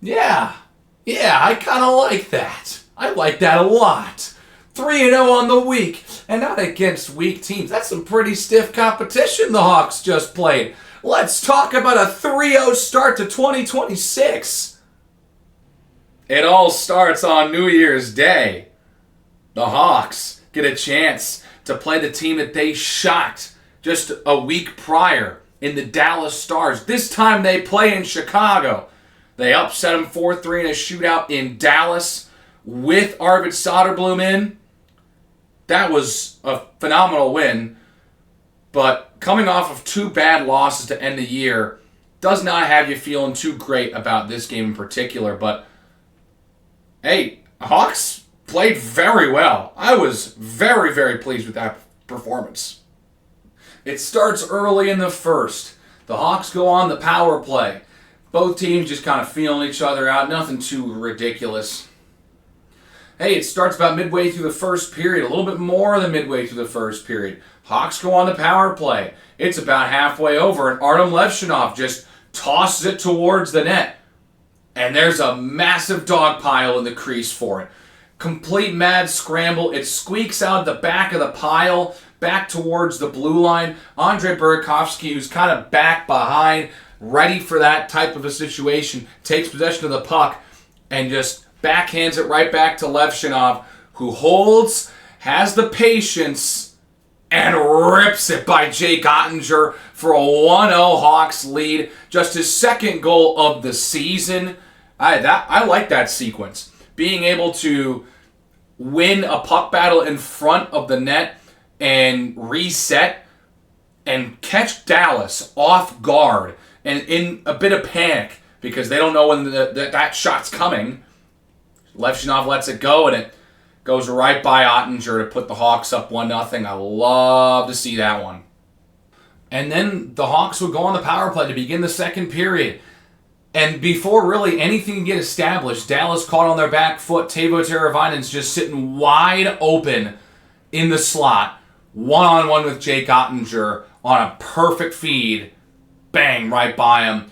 Yeah, I kind of like that. I like that a lot. 3-0 on the week, and not against weak teams. That's some pretty stiff competition the Hawks just played. Let's talk about a 3-0 start to 2026. It all starts on New Year's Day. The Hawks get a chance to play the team that they shocked just a week prior in the Dallas Stars. This time they play in Chicago. They upset them 4-3 in a shootout in Dallas with Arvid Soderblom in. That was a phenomenal win, but coming off of 2 bad losses to end the year does not have you feeling too great about this game in particular. But hey, Hawks played very well. I was very, very pleased with that performance. It starts early in the first. The Hawks go on the power play. Both teams just kind of feeling each other out. Nothing too ridiculous. Hey, it starts about midway through the first period. A little bit more than midway through the first period. Hawks go on the power play. It's about halfway over, and Artem Levshunov just tosses it towards the net. And there's a massive dog pile in the crease for it. Complete mad scramble. It squeaks out the back of the pile, back towards the blue line. Andrei Burakovsky, who's kind of back behind, ready for that type of a situation, takes possession of the puck and just backhands it right back to Levshunov, who holds, has the patience, and rips it by Jake Ottinger for a 1-0 Hawks lead. Just his second goal of the season. I like that sequence. Being able to win a puck battle in front of the net and reset and catch Dallas off guard and in a bit of panic because they don't know when that shot's coming. Levshunov lets it go, and it goes right by Ottinger to put the Hawks up 1-0. I love to see that one. And then the Hawks would go on the power play to begin the second period. And before really anything can get established, Dallas caught on their back foot. Teuvo Teravainen's just sitting wide open in the slot, one-on-one with Jake Ottinger on a perfect feed. Bang, right by him.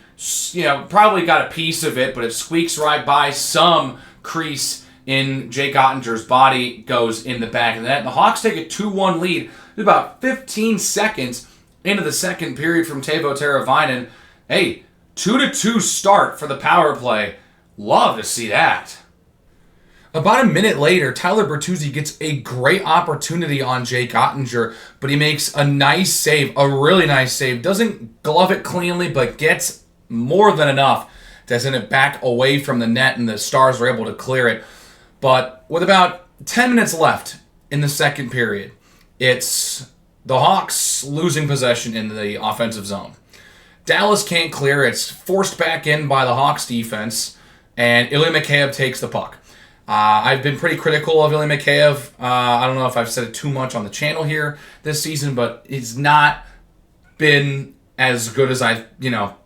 Probably got a piece of it, but it squeaks right by. Some crease in Jake Ottinger's body goes in the back of the net. And the Hawks take a 2-1 lead. About 15 seconds into the second period from Teuvo Teravainen. Hey, 2-2 start for the power play. Love to see that. About a minute later, Tyler Bertuzzi gets a great opportunity on Jake Ottinger, but he makes a nice save, a really nice save. Doesn't glove it cleanly, but gets more than enough to send it back away from the net, and the Stars were able to clear it. But with about 10 minutes left in the second period, it's the Hawks losing possession in the offensive zone. Dallas can't clear. It's forced back in by the Hawks defense, and Ilya Mikheyev takes the puck. I've been pretty critical of Ilya Mikheyev. I don't know if I've said it too much on the channel here this season, but he's not been as good as I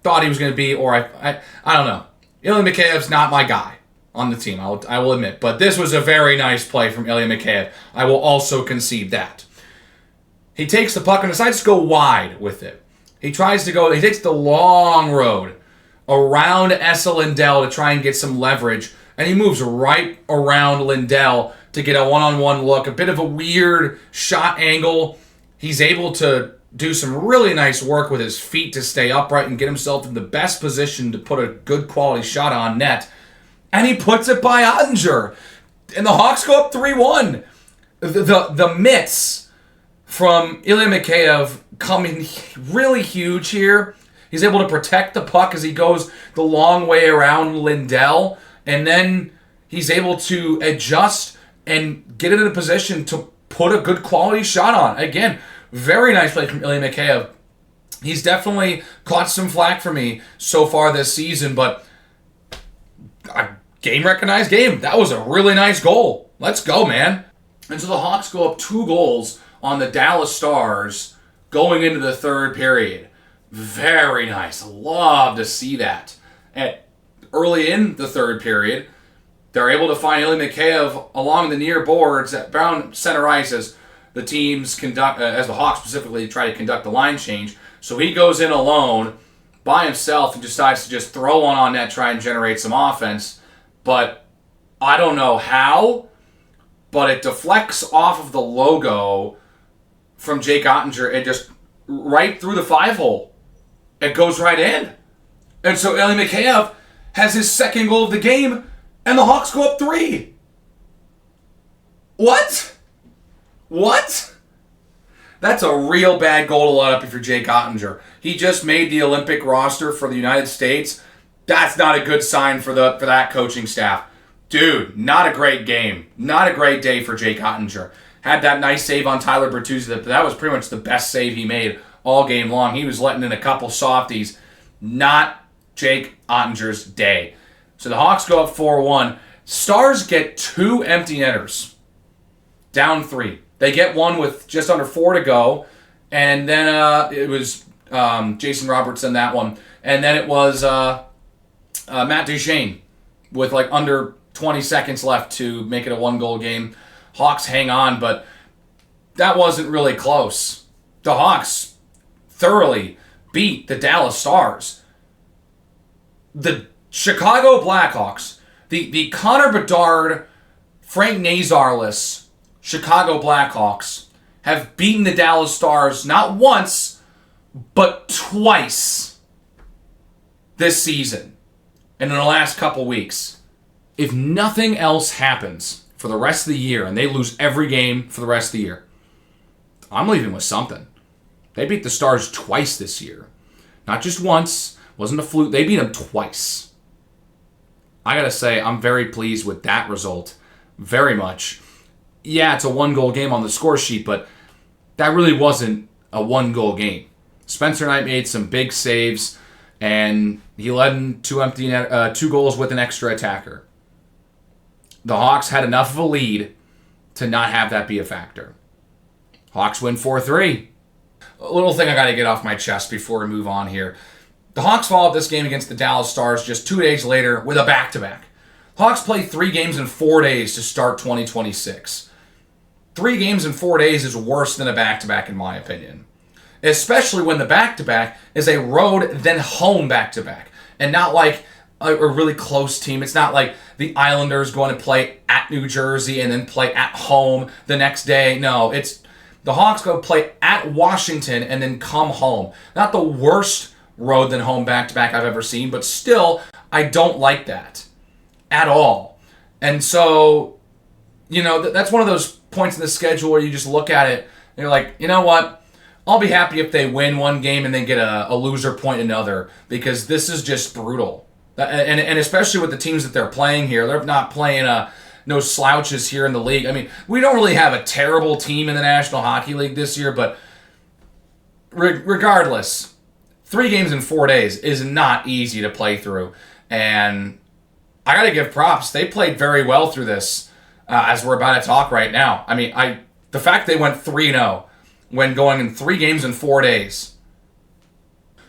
thought he was going to be, or I don't know. Ilya Mikheyev's not my guy on the team, I will admit. But this was a very nice play from Ilya Mikheyev. I will also concede that. He takes the puck and decides to go wide with it. He takes the long road around Esa Lindell to try and get some leverage, and he moves right around Lindell to get a one-on-one look, a bit of a weird shot angle. He's able to do some really nice work with his feet to stay upright and get himself in the best position to put a good quality shot on net. And he puts it by Ottinger. And the Hawks go up 3-1. The mitts from Ilya Mikheyev coming really huge here. He's able to protect the puck as he goes the long way around Lindell. And then he's able to adjust and get it in a position to put a good quality shot on. Again, very nice play from Ilya Mikheyev. He's definitely caught some flack for me so far this season, but a game-recognized game. That was a really nice goal. Let's go, man. And so the Hawks go up 2 goals on the Dallas Stars going into the third period. Very nice. Love to see that. Early in the third period, they're able to find Ilya Mikheyev along the near boards at Brown center ice as the teams conduct, as the Hawks specifically try to conduct the line change. So he goes in alone, by himself and decides to just throw one on net, try and generate some offense. But I don't know how, but it deflects off of the logo from Jake Ottinger and just right through the 5-hole. It goes right in. And so Ilya Mikheyev has his second goal of the game, and the Hawks go up 3. What? That's a real bad goal to let up if you're Jake Ottinger. He just made the Olympic roster for the United States. That's not a good sign for that coaching staff. Dude, not a great game. Not a great day for Jake Ottinger. Had that nice save on Tyler Bertuzzi. That was pretty much the best save he made all game long. He was letting in a couple softies. Not Jake Ottinger's day. So the Hawks go up 4-1. Stars get 2 empty netters. Down 3. They get one with just under 4 to go. And then it was Jason Roberts in that one. And then it was Matt Duchene with like under 20 seconds left to make it a 1-goal game. Hawks hang on, but that wasn't really close. The Hawks thoroughly beat the Dallas Stars. The Chicago Blackhawks, the Connor Bedard, Frank Nazarless Chicago Blackhawks have beaten the Dallas Stars not once, but twice this season and in the last couple weeks. If nothing else happens for the rest of the year and they lose every game for the rest of the year, I'm leaving with something. They beat the Stars twice this year. Not just once. Wasn't a fluke. They beat them twice. I gotta say, I'm very pleased with that result. Very much. Yeah, it's a 1-goal game on the score sheet, but that really wasn't a 1-goal game. Spencer Knight made some big saves, and he led in 2 goals with an extra attacker. The Hawks had enough of a lead to not have that be a factor. Hawks win 4-3. A little thing I got to get off my chest before we move on here. The Hawks followed this game against the Dallas Stars just 2 days later with a back-to-back. Hawks play 3 games in 4 days to start 2026. 3 games in 4 days is worse than a back-to-back in my opinion. Especially when the back-to-back is a road then home back-to-back. And not like a really close team. It's not like the Islanders going to play at New Jersey and then play at home the next day. No, it's the Hawks go play at Washington and then come home. Not the worst road then home back-to-back I've ever seen, but still, I don't like that at all. And so, that's one of those points in the schedule where you just look at it and you're like, you know what? I'll be happy if they win one game and then get a loser point another, because this is just brutal. And especially with the teams that they're playing here, they're not playing no slouches here in the league. I mean, we don't really have a terrible team in the National Hockey League this year, but regardless, 3 games in 4 days is not easy to play through. And I got to give props. They played very well through this, as we're about to talk right now. I mean, the fact they went 3-0 when going in 3 games in 4 days.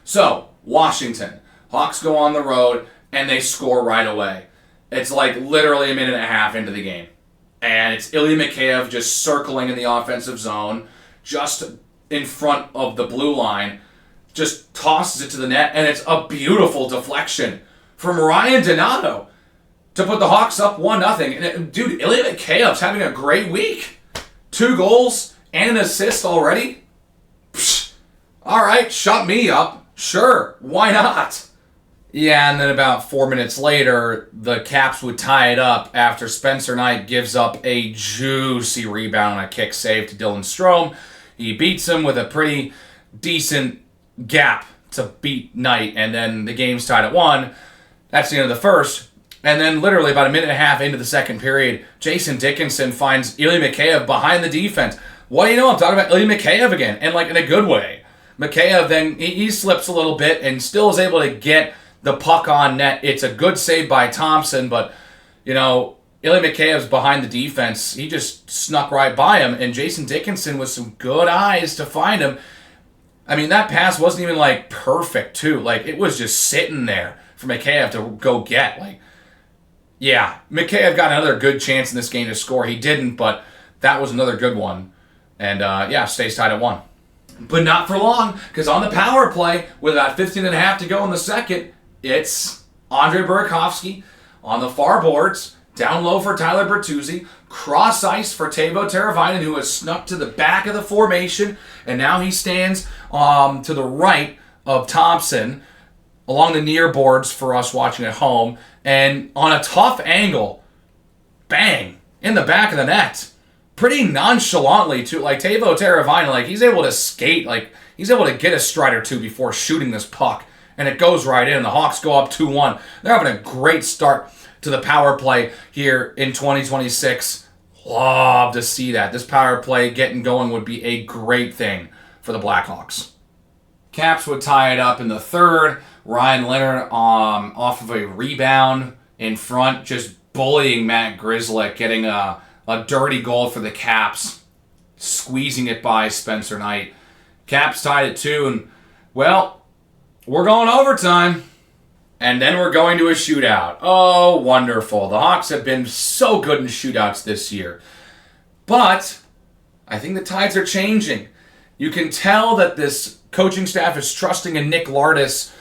So, Washington. Hawks go on the road, and they score right away. It's like literally a minute and a half into the game. And it's Ilya Mikheyev just circling in the offensive zone, just in front of the blue line, just tosses it to the net, and it's a beautiful deflection from Ryan Donato to put the Hawks up 1-0. And dude, Ilya Mikheyev's having a great week. 2 goals and an assist already. Psh, all right, shut me up. Sure, why not? Yeah, and then about 4 minutes later, the Caps would tie it up after Spencer Knight gives up a juicy rebound on a kick save to Dylan Strome. He beats him with a pretty decent gap to beat Knight, and then the game's tied at 1. That's the end of the first. And then literally about a minute and a half into the second period, Jason Dickinson finds Ilya Mikheyev behind the defense. What do you know? I'm talking about Ilya Mikheyev again, and like in a good way. Mikheyev then, he slips a little bit and still is able to get the puck on net. It's a good save by Thompson, but, Ilya Mikheyev's behind the defense. He just snuck right by him, and Jason Dickinson with some good eyes to find him. I mean, that pass wasn't even, perfect, too. It was just sitting there for Mikheyev to go get. Yeah, Mikheyev got another good chance in this game to score. He didn't, but that was another good one. And, stays tied at 1. But not for long, because on the power play, with about 15 and a half to go in the second, it's Andre Burakovsky on the far boards, down low for Tyler Bertuzzi, cross ice for Teuvo Teravainen, who has snuck to the back of the formation, and now he stands to the right of Thompson along the near boards for us watching at home, and on a tough angle, bang, in the back of the net. Pretty nonchalantly, too. Like, Teuvo Teravainen, like, he's able to skate, like, he's able to get a stride or two before shooting this puck, and it goes right in. The Hawks go up 2-1. They're having a great start to the power play here in 2026. Love to see that. This power play getting going would be a great thing for the Blackhawks. Caps would tie it up in the third. Ryan Leonard off of a rebound in front, just bullying Matt Grzelcyk, getting a dirty goal for the Caps, squeezing it by Spencer Knight. Caps tied at 2, and, well, we're going overtime. And then we're going to a shootout. Oh, wonderful. The Hawks have been so good in shootouts this year. But I think the tides are changing. You can tell that this coaching staff is trusting in Nick Lardis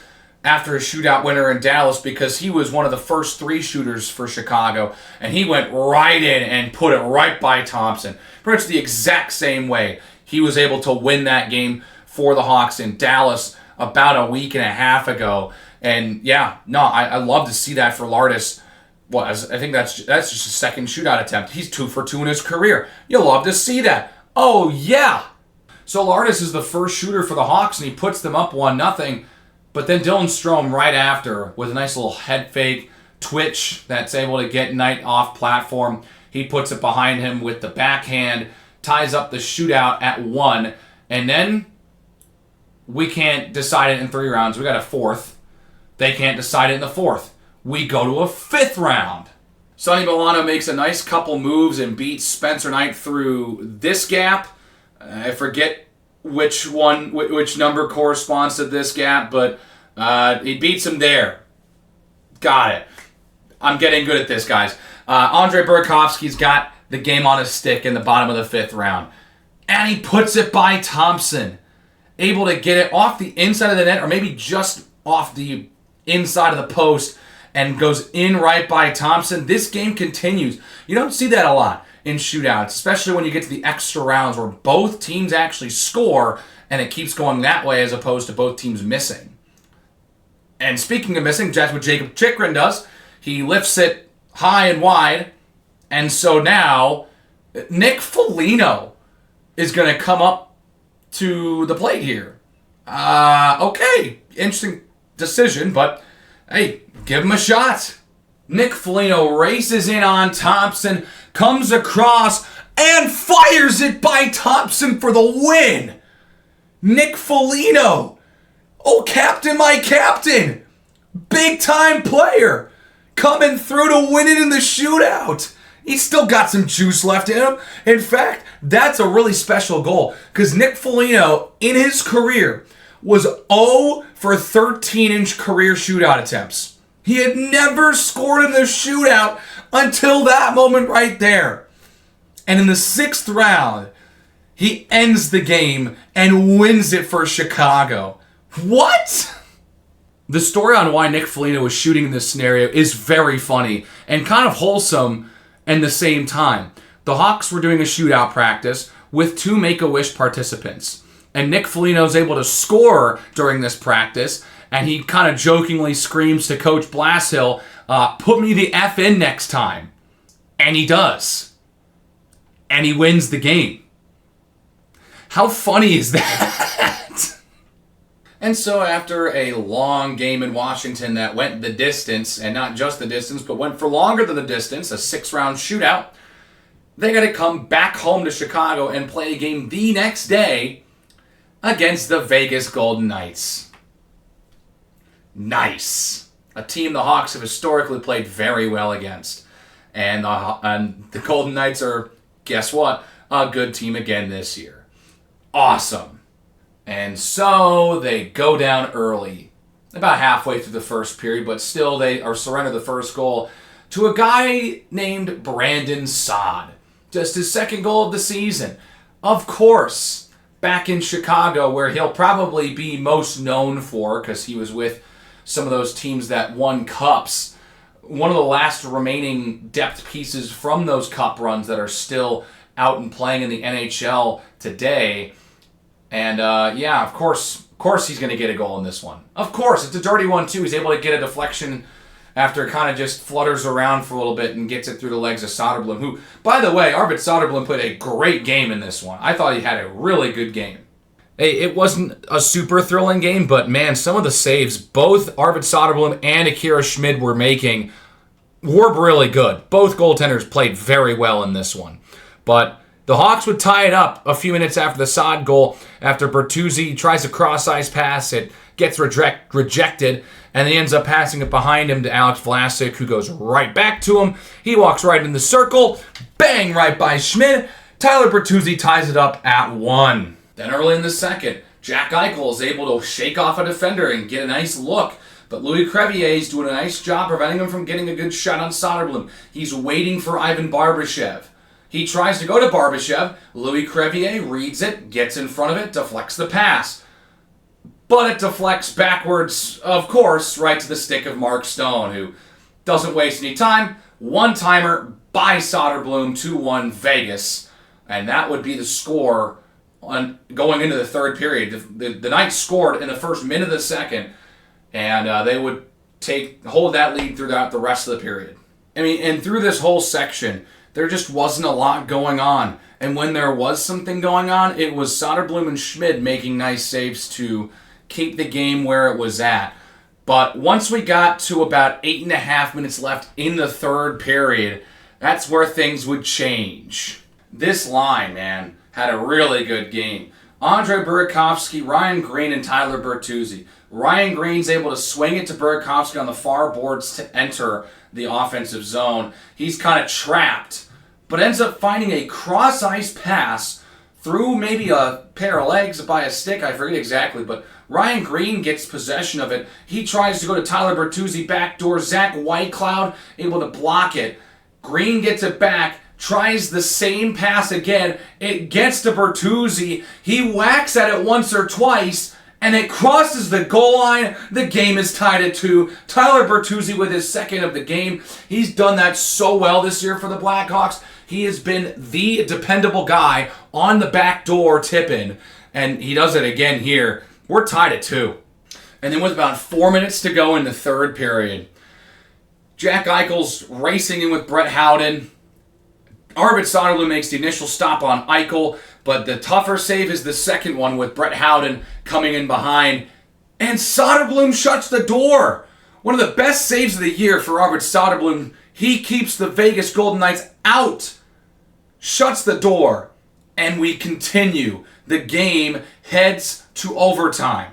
after a shootout winner in Dallas, because he was one of the first 3 shooters for Chicago, and he went right in and put it right by Thompson. Pretty much the exact same way he was able to win that game for the Hawks in Dallas about a week and a half ago. And yeah, no, I love to see that for Lardis. Well, I think that's just a second shootout attempt. He's 2 for 2 in his career. You'll love to see that. Oh, yeah. So Lardis is the first shooter for the Hawks, and he puts them up 1-0. But then Dylan Strome right after with a nice little head fake twitch that's able to get Knight off platform. He puts it behind him with the backhand, ties up the shootout at 1. And then we can't decide it in 3 rounds. We got a 4th. They can't decide it in the 4th. We go to a 5th round. Sonny Milano makes a nice couple moves and beats Spencer Knight through this gap. I forget which number corresponds to this gap, but he beats him there. Got it. I'm getting good at this, guys. Andre Burakovsky's got the game on his stick in the bottom of the 5th round. And he puts it by Thompson. Able to get it off the inside of the net, or maybe just off the inside of the post, and goes in right by Thompson. This game continues. You don't see that a lot in shootouts, especially when you get to the extra rounds where both teams actually score, and it keeps going that way as opposed to both teams missing. And speaking of missing, that's what Jacob Chikrin does. He lifts it high and wide, and so now Nick Foligno is going to come up to the plate here. Okay, interesting decision, but hey, give him a shot. Nick Foligno races in on Thompson, comes across, and fires it by Thompson for the win. Nick Foligno. Oh, captain, my captain. Big time player. Coming through to win it in the shootout. He's still got some juice left in him. In fact, that's a really special goal, because Nick Foligno, in his career, was 0 for 13-inch career shootout attempts. He had never scored in the shootout until that moment right there. And in the 6th round, he ends the game and wins it for Chicago. What? The story on why Nick Foligno was shooting in this scenario is very funny and kind of wholesome at the same time. The Hawks were doing a shootout practice with 2 Make-A-Wish participants. And Nick Foligno is able to score during this practice, and he kind of jokingly screams to Coach Blashill, put me the F in next time. And he does. And he wins the game. How funny is that? And so after a long game in Washington that went the distance, and not just the distance, but went for longer than the distance, a 6-round shootout, they got to come back home to Chicago and play a game the next day against the Vegas Golden Knights. Nice. A team the Hawks have historically played very well against. And the Golden Knights are, guess what, a good team again this year. Awesome. And so they go down early, about halfway through the first period, but still they are surrender the first goal to a guy named Brandon Saad. Just his 2nd goal of the season. Of course, back in Chicago, where he'll probably be most known for, because he was with some of those teams that won cups. One of the last remaining depth pieces from those cup runs that are still out and playing in the NHL today. And yeah, of course he's going to get a goal in this one. Of course, it's a dirty one too. He's able to get a deflection after it kind of just flutters around for a little bit and gets it through the legs of Soderblom, who, by the way, Arvid Soderblom played a great game in this one. I thought he had a really good game. Hey, it wasn't a super thrilling game, but man, some of the saves both Arvid Soderblom and Akira Schmid were making were really good. Both goaltenders played very well in this one. But the Hawks would tie it up a few minutes after the Sod goal, after Bertuzzi tries a cross-ice pass. It gets rejected, and he ends up passing it behind him to Alex Vlasic, who goes right back to him. He walks right in the circle. Bang, right by Schmid. Tyler Bertuzzi ties it up at 1. Then early in the second, Jack Eichel is able to shake off a defender and get a nice look. But Louis Crevier is doing a nice job preventing him from getting a good shot on Soderblom. He's waiting for Ivan Barbashev. He tries to go to Barbashev. Louis Crevier reads it, gets in front of it, deflects the pass. But it deflects backwards, of course, right to the stick of Mark Stone, who doesn't waste any time. One-timer by Soderblom, 2-1 Vegas. And that would be the score going into the third period. The Knights scored in the first minute of the second, and they would hold that lead throughout the rest of the period. I mean, and through this whole section, there just wasn't a lot going on. And when there was something going on, it was Soderblom and Schmid making nice saves to keep the game where it was at. But once we got to about 8.5 minutes left in the third period, that's where things would change. This line, man, had a really good game. Andre Burakovsky, Ryan Green, and Tyler Bertuzzi. Ryan Green's able to swing it to Burakovsky on the far boards to enter the offensive zone. He's kind of trapped, but ends up finding a cross-ice pass through maybe a pair of legs by a stick. I forget exactly, but Ryan Green gets possession of it. He tries to go to Tyler Bertuzzi, backdoor. Zach Whitecloud able to block it. Green gets it back, tries the same pass again. It gets to Bertuzzi. He whacks at it once or twice, and it crosses the goal line. The game is tied at 2. Tyler Bertuzzi with his second of the game. He's done that so well this year for the Blackhawks. He has been the dependable guy on the backdoor tip-in, and he does it again here. We're tied at 2. And then with about 4 minutes to go in the third period, Jack Eichel's racing in with Brett Howden. Arvid Soderblom makes the initial stop on Eichel, but the tougher save is the second one with Brett Howden coming in behind. And Soderblom shuts the door. One of the best saves of the year for Arvid Soderblom. He keeps the Vegas Golden Knights out. Shuts the door. And we continue. The game heads to overtime.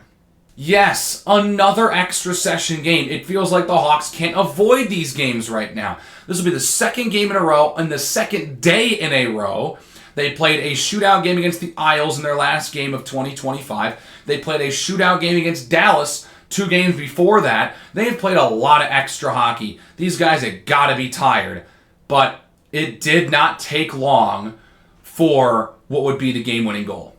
Yes, another extra session game. It feels like the Hawks can't avoid these games right now. This will be the second game in a row and the second day in a row. They played a shootout game against the Isles in their last game of 2025. They played a shootout game against Dallas 2 games before that. They've played a lot of extra hockey. These guys have got to be tired. But it did not take long for what would be the game-winning goal.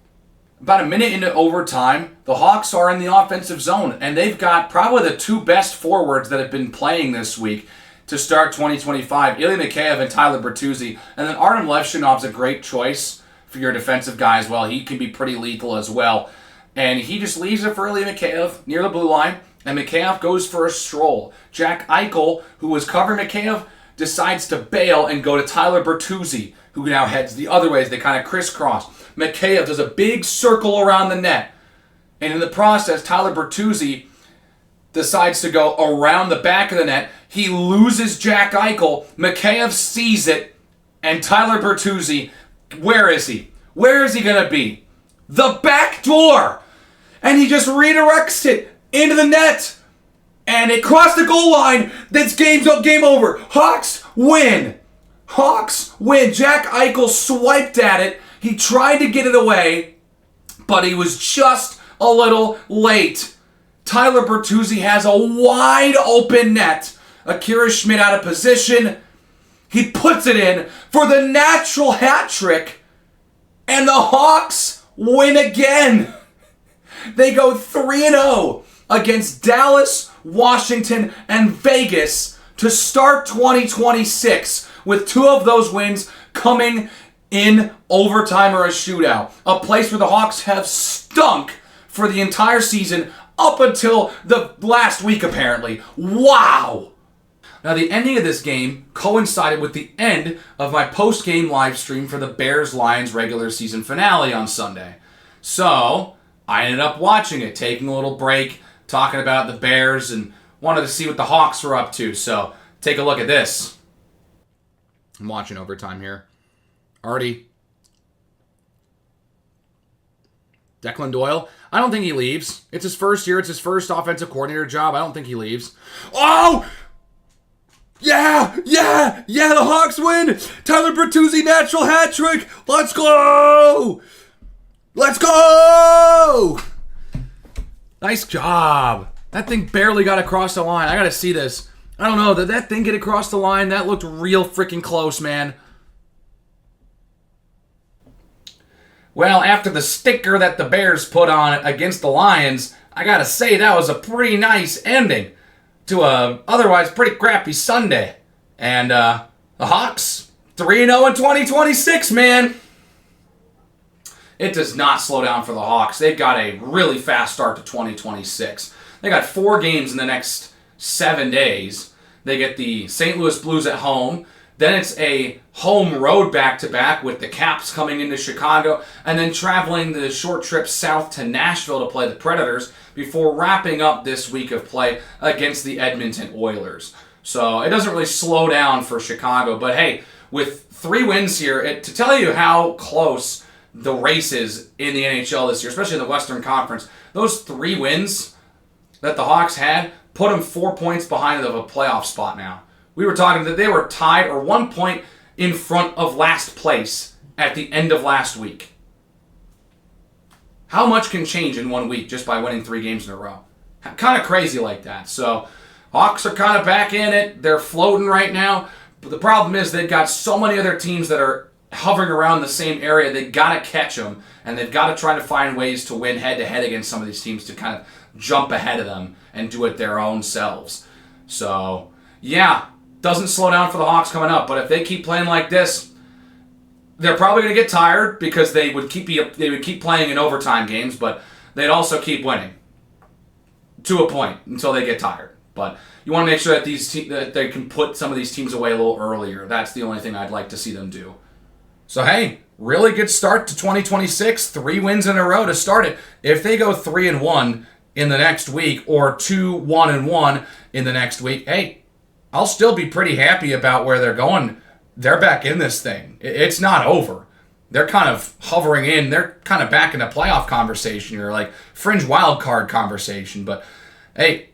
About a minute into overtime, the Hawks are in the offensive zone, and they've got probably the 2 best forwards that have been playing this week to start 2025, Ilya Mikheyev and Tyler Bertuzzi. And then Artem Levshinov's a great choice for your defensive guy as well. He can be pretty lethal as well. And he just leaves it for Ilya Mikheyev near the blue line, and Mikheyev goes for a stroll. Jack Eichel, who was covering Mikheyev, decides to bail and go to Tyler Bertuzzi, who now heads the other way as they kind of crisscross. Mikheyev does a big circle around the net. And in the process, Tyler Bertuzzi decides to go around the back of the net. He loses Jack Eichel. Mikheyev sees it. And Tyler Bertuzzi, where is he? Where is he going to be? The back door! And he just redirects it into the net. And it crossed the goal line. That's game over. Hawks win. Hawks win. Jack Eichel swiped at it. He tried to get it away, but he was just a little late. Tyler Bertuzzi has a wide open net. Akira Schmid out of position. He puts it in for the natural hat trick, and the Hawks win again. They go 3-0 against Dallas, Washington, and Vegas to start 2026, with 2 of those wins coming in overtime or a shootout. A place where the Hawks have stunk for the entire season up until the last week, apparently. Wow! Now, the ending of this game coincided with the end of my post-game live stream for the Bears-Lions regular season finale on Sunday. So, I ended up watching it, taking a little break, talking about the Bears, and wanted to see what the Hawks were up to. So, take a look at this. I'm watching overtime here. Already. Declan Doyle. I don't think he leaves. It's his first year. It's his first offensive coordinator job. I don't think he leaves. Oh! Yeah! The Hawks win! Tyler Bertuzzi, natural hat trick! Let's go! Let's go! Nice job. That thing barely got across the line. I gotta see this. I don't know. Did that thing get across the line? That looked real freaking close, man. Well, after the sticker that the Bears put on against the Lions, I gotta say that was a pretty nice ending to a otherwise pretty crappy Sunday. And the Hawks, 3-0 in 2026, man. It does not slow down for the Hawks. They've got a really fast start to 2026. They got 4 games in the next 7 days. They get the St. Louis Blues at home. Then it's a home road back-to-back with the Caps coming into Chicago and then traveling the short trip south to Nashville to play the Predators before wrapping up this week of play against the Edmonton Oilers. So it doesn't really slow down for Chicago. But hey, with 3 wins here, to tell you how close the race is in the NHL this year, especially in the Western Conference, those 3 wins that the Hawks had put them 4 points behind of a playoff spot now. We were talking that they were tied or 1 point in front of last place at the end of last week. How much can change in 1 week just by winning 3 games in a row? Kind of crazy like that. So, Hawks are kind of back in it. They're floating right now. But the problem is they've got so many other teams that are hovering around the same area. They've got to catch them. And they've got to try to find ways to win head-to-head against some of these teams to kind of jump ahead of them and do it their own selves. So, yeah. Doesn't slow down for the Hawks coming up, but if they keep playing like this, they're probably going to get tired because they would keep playing in overtime games, but they'd also keep winning to a point until they get tired. But you want to make sure that that they can put some of these teams away a little earlier. That's the only thing I'd like to see them do. So hey, really good start to 2026. 3 wins in a row to start it. If they go 3-1 in the next week or 2-1-1 in the next week, hey, I'll still be pretty happy about where they're going. They're back in this thing. It's not over. They're kind of hovering in. They're kind of back in the playoff conversation or like fringe wild card conversation. But hey,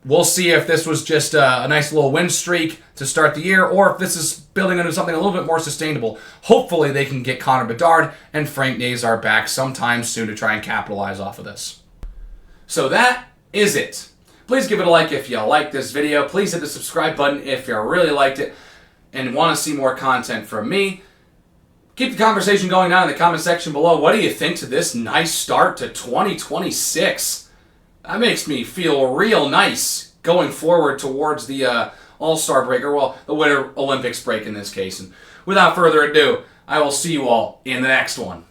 we'll see if this was just a nice little win streak to start the year or if this is building into something a little bit more sustainable. Hopefully they can get Connor Bedard and Frank Nazar back sometime soon to try and capitalize off of this. So that is it. Please give it a like if you like this video. Please hit the subscribe button if you really liked it and want to see more content from me. Keep the conversation going down in the comment section below. What do you think to this nice start to 2026? That makes me feel real nice going forward towards the All-Star break, or well, the Winter Olympics break in this case. And without further ado, I will see you all in the next one.